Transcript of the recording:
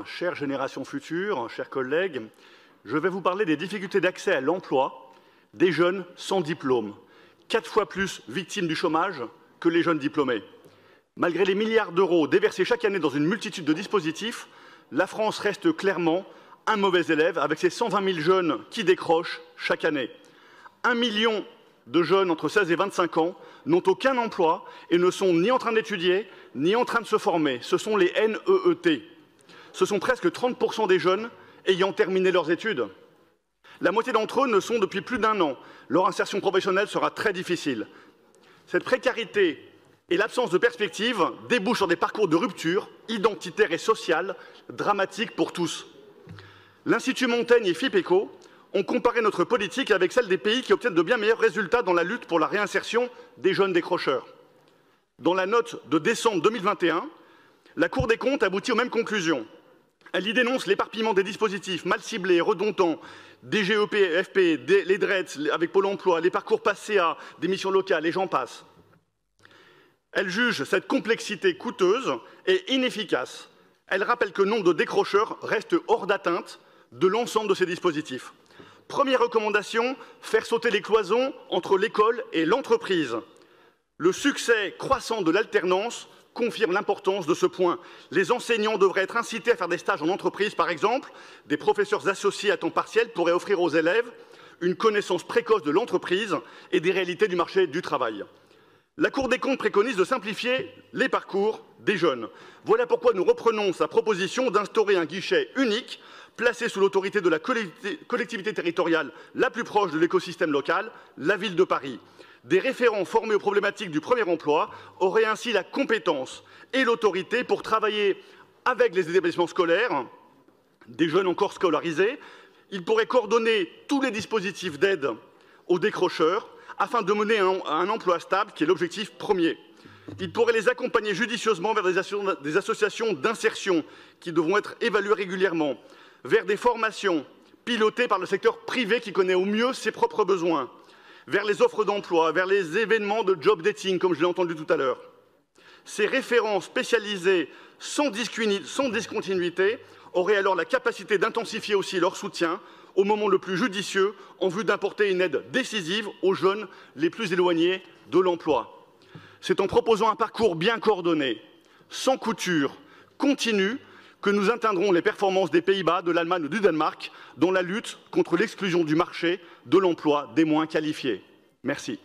Chère génération future, chers collègues, je vais vous parler des difficultés d'accès à l'emploi des jeunes sans diplôme, 4 fois plus victimes du chômage que les jeunes diplômés. Malgré les milliards d'euros déversés chaque année dans une multitude de dispositifs, la France reste clairement un mauvais élève avec ses 120 000 jeunes qui décrochent chaque année. 1 million de jeunes entre 16 et 25 ans n'ont aucun emploi et ne sont ni en train d'étudier, ni en train de se former. Ce sont les NEET. Ce sont presque 30% des jeunes ayant terminé leurs études. La moitié d'entre eux ne sont depuis plus d'1 an. Leur insertion professionnelle sera très difficile. Cette précarité et l'absence de perspective débouchent sur des parcours de rupture identitaire et sociale dramatiques pour tous. L'Institut Montaigne et FIPECO ont comparé notre politique avec celle des pays qui obtiennent de bien meilleurs résultats dans la lutte pour la réinsertion des jeunes décrocheurs. Dans la note de décembre 2021, la Cour des comptes aboutit aux mêmes conclusions. Elle y dénonce l'éparpillement des dispositifs mal ciblés et redondants, des GEP, FP, les DRETS avec Pôle emploi, les parcours PASSEA, des missions locales, et j'en passe. Elle juge cette complexité coûteuse et inefficace. Elle rappelle que le nombre de décrocheurs reste hors d'atteinte de l'ensemble de ces dispositifs. Première recommandation, faire sauter les cloisons entre l'école et l'entreprise. Le succès croissant de l'alternance confirme l'importance de ce point. Les enseignants devraient être incités à faire des stages en entreprise, par exemple. Des professeurs associés à temps partiel pourraient offrir aux élèves une connaissance précoce de l'entreprise et des réalités du marché du travail. La Cour des comptes préconise de simplifier les parcours des jeunes. Voilà pourquoi nous reprenons sa proposition d'instaurer un guichet unique placé sous l'autorité de la collectivité territoriale la plus proche de l'écosystème local, la ville de Paris. Des référents formés aux problématiques du premier emploi auraient ainsi la compétence et l'autorité pour travailler avec les établissements scolaires, des jeunes encore scolarisés. Ils pourraient coordonner tous les dispositifs d'aide aux décrocheurs afin de mener un emploi stable, qui est l'objectif premier. Ils pourraient les accompagner judicieusement vers des associations d'insertion qui devront être évaluées régulièrement, vers des formations pilotées par le secteur privé qui connaît au mieux ses propres besoins, vers les offres d'emploi, vers les événements de job dating, comme je l'ai entendu tout à l'heure. Ces référents spécialisés sans discontinuité auraient alors la capacité d'intensifier aussi leur soutien au moment le plus judicieux en vue d'apporter une aide décisive aux jeunes les plus éloignés de l'emploi. C'est en proposant un parcours bien coordonné, sans couture, continu, que nous atteindrons les performances des Pays-Bas, de l'Allemagne ou du Danemark dans la lutte contre l'exclusion du marché de l'emploi des moins qualifiés. Merci.